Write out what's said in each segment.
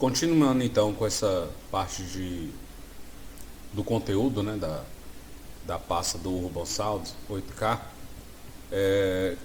Continuando então com essa parte do conteúdo, né, da pasta do Urban Sound 8K,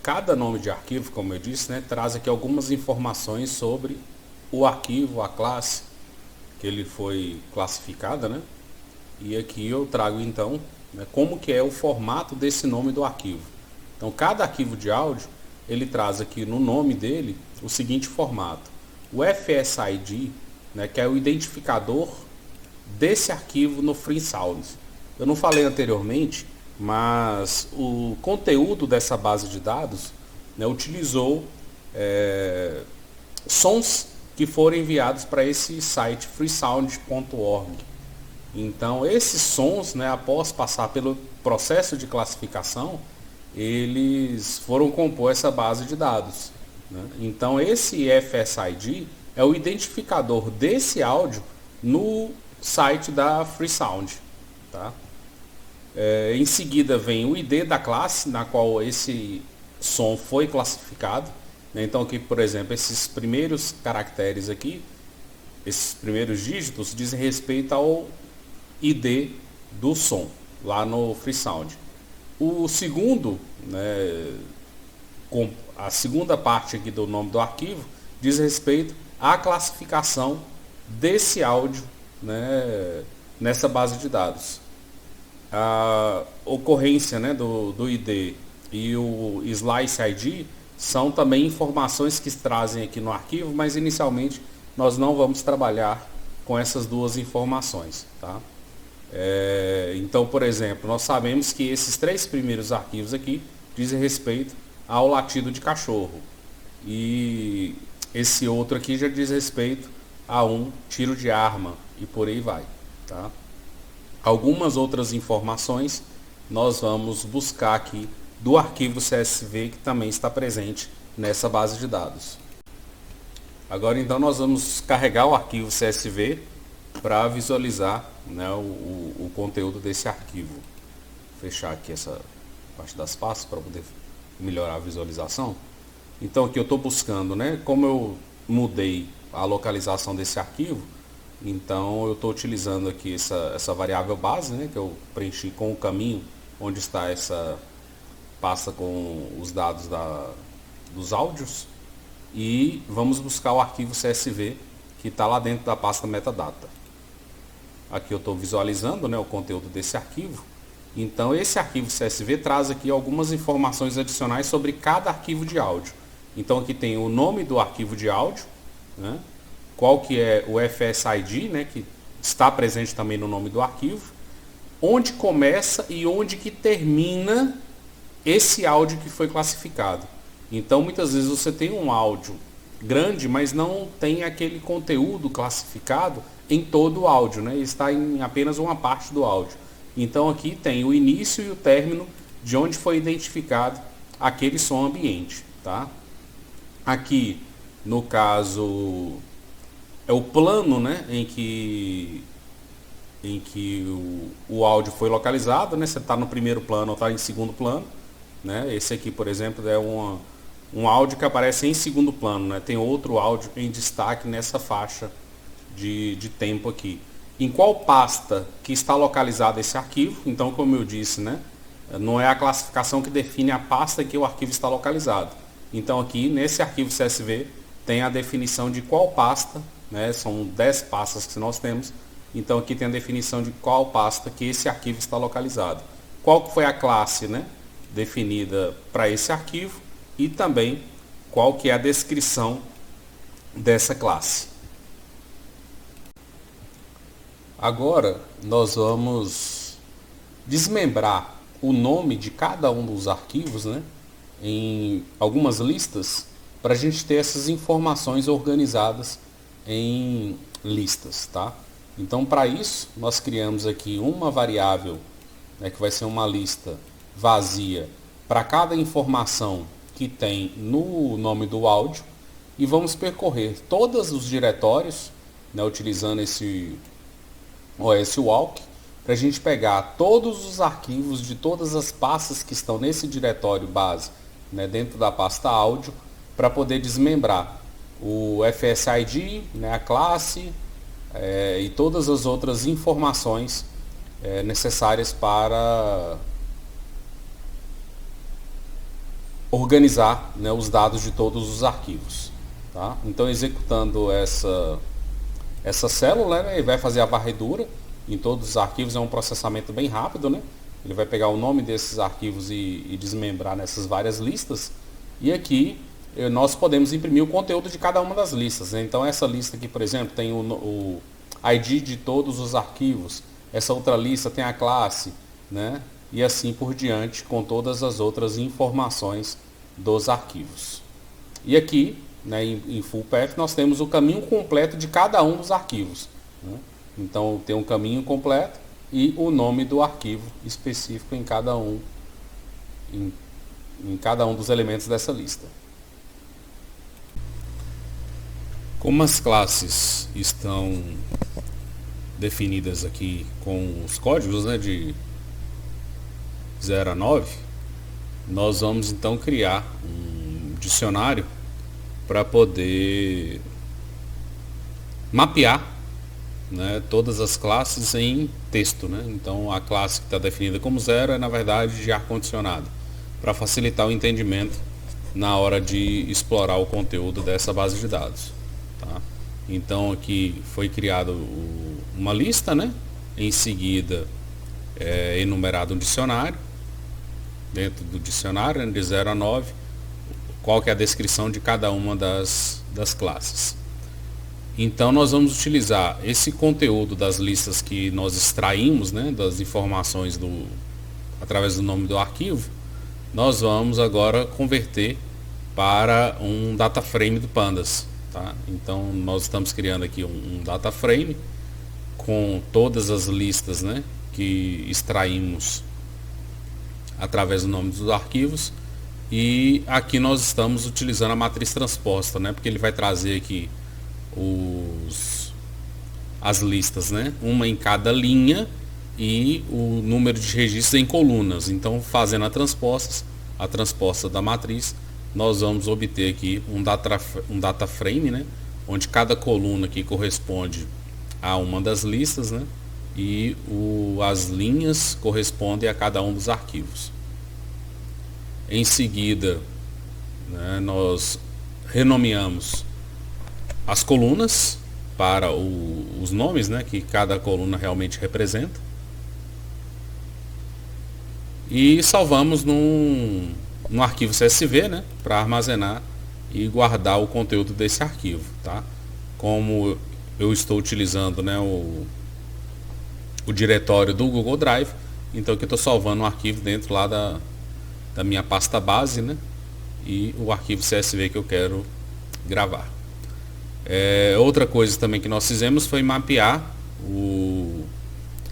cada nome de arquivo, como eu disse, né, traz aqui algumas informações sobre o arquivo, a classe que ele foi classificada, né? E aqui eu trago então, né, como que é o formato desse nome do arquivo. Então cada arquivo de áudio, ele traz aqui no nome dele o seguinte formato: o FSID, né, que é o identificador desse arquivo no FreeSound. Eu não falei anteriormente, mas o conteúdo dessa base de dados, né, utilizou sons que foram enviados para esse site freesound.org. Então esses sons, né, após passar pelo processo de classificação, eles foram compor essa base de dados, né? Então esse FSID é o identificador desse áudio no site da FreeSound, tá? Em seguida vem o ID da classe na qual esse som foi classificado, né? Então aqui, por exemplo, esses primeiros caracteres aqui, esses primeiros dígitos dizem respeito ao ID do som lá no FreeSound. O segundo, né, a segunda parte aqui do nome do arquivo diz respeito à classificação desse áudio, né, nessa base de dados. A ocorrência, né, do ID e o Slice ID são também informações que trazem aqui no arquivo, mas inicialmente nós não vamos trabalhar com essas duas informações, tá? Então, por exemplo, nós sabemos que esses três primeiros arquivos aqui dizem respeito ao latido de cachorro, e esse outro aqui já diz respeito a um tiro de arma, e por aí vai, tá? Algumas outras informações nós vamos buscar aqui do arquivo CSV, que também está presente nessa base de dados. Agora então nós vamos carregar o arquivo CSV para visualizar, né, o conteúdo desse arquivo. Vou fechar aqui essa parte das pastas para poder melhorar a visualização. Então aqui eu estou buscando, né, como eu mudei a localização desse arquivo, então eu estou utilizando aqui essa variável base, né, que eu preenchi com o caminho onde está essa pasta com os dados dos áudios, e vamos buscar o arquivo CSV que está lá dentro da pasta metadata. Aqui eu estou visualizando, né, o conteúdo desse arquivo. Então esse arquivo CSV traz aqui algumas informações adicionais sobre cada arquivo de áudio. Então aqui tem o nome do arquivo de áudio, né, qual que é o FSID, né, que está presente também no nome do arquivo, onde começa e onde que termina esse áudio que foi classificado. Então muitas vezes você tem um áudio grande, mas não tem aquele conteúdo classificado em todo o áudio, né? Está em apenas uma parte do áudio. Então aqui tem o início e o término de onde foi identificado aquele som ambiente, tá? Aqui, no caso, é o plano, né, em que o áudio foi localizado, né? Você está no primeiro plano ou está em segundo plano, né? Esse aqui, por exemplo, é um áudio que aparece em segundo plano, né? Tem outro áudio em destaque nessa faixa de tempo aqui. Em qual pasta que está localizado esse arquivo? Então, como eu disse, né, não é a classificação que define a pasta que o arquivo está localizado. Então aqui nesse arquivo CSV tem a definição de qual pasta, né, são 10 pastas que nós temos. Então aqui tem a definição de qual pasta que esse arquivo está localizado. Qual que foi a classe, né, definida para esse arquivo, e também qual que é a descrição dessa classe. Agora nós vamos desmembrar o nome de cada um dos arquivos, né, em algumas listas, para a gente ter essas informações organizadas em listas, tá? Então para isso nós criamos aqui uma variável, né, que vai ser uma lista vazia para cada informação que tem no nome do áudio, e vamos percorrer todos os diretórios, né, utilizando esse OS Walk, para a gente pegar todos os arquivos de todas as pastas que estão nesse diretório base, né, dentro da pasta áudio, para poder desmembrar. o FSID, né, a classe e todas as outras informações necessárias para organizar, né, os dados de todos os arquivos. Tá? Então, executando essa célula, né, ele vai fazer a varredura em todos os arquivos. É um processamento bem rápido, né? Ele vai pegar o nome desses arquivos e desmembrar nessas várias listas. E aqui nós podemos imprimir o conteúdo de cada uma das listas, né? Então essa lista aqui, por exemplo, tem o ID de todos os arquivos. Essa outra lista tem a classe, né? E assim por diante, com todas as outras informações dos arquivos. E aqui, né, em FullPath, nós temos o caminho completo de cada um dos arquivos, né? Então tem um caminho completo e o nome do arquivo específico em cada um dos elementos dessa lista. Como as classes estão definidas aqui com os códigos, né, de 0 a 9, nós vamos então criar um dicionário para poder mapear, né, todas as classes em texto, né? Então a classe que está definida como 0 é na verdade de ar-condicionado, para facilitar o entendimento na hora de explorar o conteúdo dessa base de dados. Tá? Então aqui foi criado uma lista, né? Em seguida é enumerado um dicionário. Dentro do dicionário, né, de 0 a 9, qual que é a descrição de cada uma das classes. Então nós vamos utilizar esse conteúdo das listas que nós extraímos, né, das informações através do nome do arquivo. Nós vamos agora converter para um data frame do Pandas. Tá? Então nós estamos criando aqui um data frame com todas as listas, né, que extraímos através do nome dos arquivos. E aqui nós estamos utilizando a matriz transposta, né, porque ele vai trazer aqui as listas, né, uma em cada linha e o número de registros em colunas. Então, fazendo a transposta da matriz, nós vamos obter aqui um data frame, né, onde cada coluna aqui corresponde a uma das listas, né, e as linhas correspondem a cada um dos arquivos. Em seguida, né, nós renomeamos as colunas para os nomes, né, que cada coluna realmente representa. E salvamos num arquivo CSV, né, para armazenar e guardar o conteúdo desse arquivo. Tá? Como eu estou utilizando, né, o diretório do Google Drive, então aqui eu estou salvando um arquivo dentro lá da minha pasta base, né, e o arquivo CSV que eu quero gravar. Outra coisa também que nós fizemos foi mapear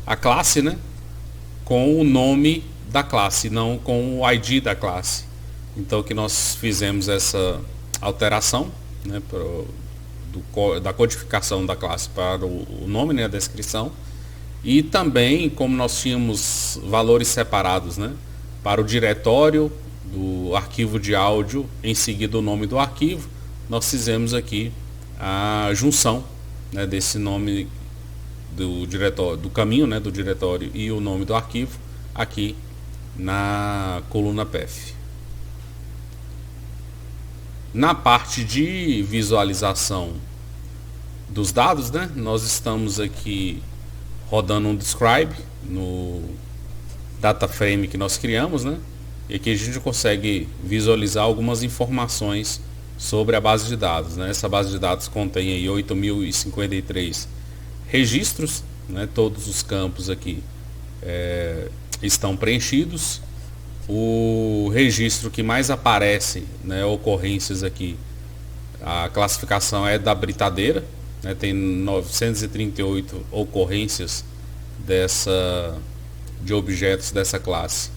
a classe, né, com o nome da classe, não com o ID da classe. Então que nós fizemos essa alteração, né, da codificação da classe para o nome, né, a descrição. E também, como nós tínhamos valores separados, né, para o diretório do arquivo de áudio, em seguida o nome do arquivo, nós fizemos aqui a junção, né, desse nome do diretório, do caminho, né, do diretório e o nome do arquivo aqui na coluna path. Na parte de visualização dos dados, né, nós estamos aqui rodando um describe no data frame que nós criamos, né, e aqui a gente consegue visualizar algumas informações sobre a base de dados, né? Essa base de dados contém aí 8.053 registros, né? Todos os campos aqui estão preenchidos. O registro que mais aparece, né, ocorrências aqui, a classificação é da britadeira, né? Tem 938 ocorrências de objetos dessa classe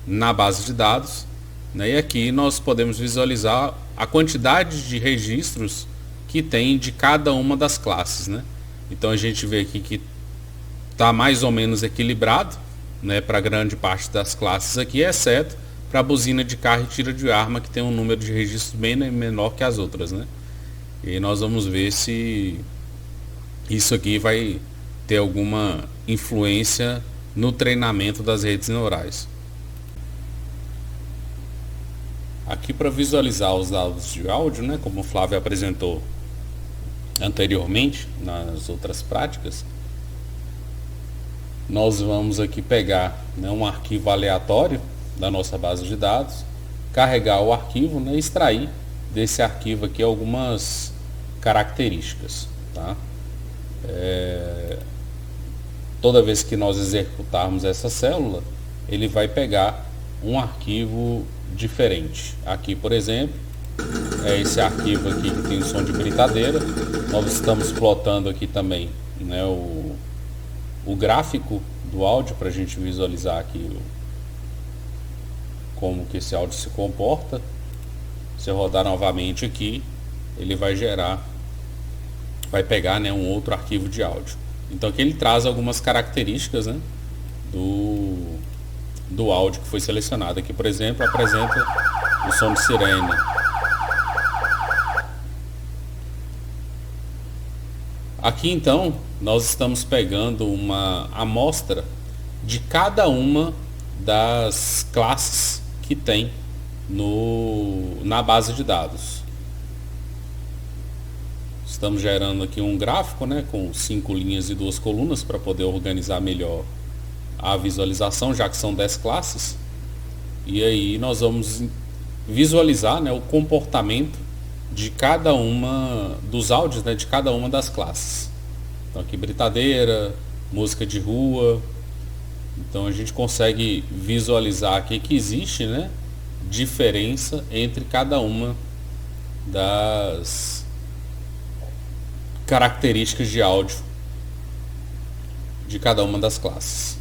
na base de dados, né? E aqui nós podemos visualizar a quantidade de registros que tem de cada uma das classes, né? Então a gente vê aqui que está mais ou menos equilibrado, né, para grande parte das classes aqui, exceto para a buzina de carro e tiro de arma, que tem um número de registros bem menor que as outras, né? E aí nós vamos ver se isso aqui vai ter alguma influência no treinamento das redes neurais. Aqui para visualizar os dados de áudio, né, como o Flávio apresentou anteriormente nas outras práticas, nós vamos aqui pegar, né, um arquivo aleatório da nossa base de dados, carregar o arquivo, né, e extrair desse arquivo aqui algumas características. Tá? Toda vez que nós executarmos essa célula, ele vai pegar um arquivo diferente. Aqui, por exemplo, é esse arquivo aqui que tem o som de britadeira. Nós estamos plotando aqui também, né, o gráfico do áudio para a gente visualizar aqui como que esse áudio se comporta. Se eu rodar novamente aqui, ele vai pegar, né, um outro arquivo de áudio. Então aqui ele traz algumas características, né, do áudio que foi selecionado. Aqui, por exemplo, apresenta o som de sirene. Aqui então nós estamos pegando uma amostra de cada uma das classes que tem na base de dados. Estamos gerando aqui um gráfico, né, com 5 linhas e 2 colunas para poder organizar melhor a visualização, já que são 10 classes. E aí nós vamos visualizar, né, o comportamento de cada uma dos áudios, né, de cada uma das classes. Então aqui britadeira, música de rua. Então a gente consegue visualizar aqui que existe, né, diferença entre cada uma das características de áudio de cada uma das classes.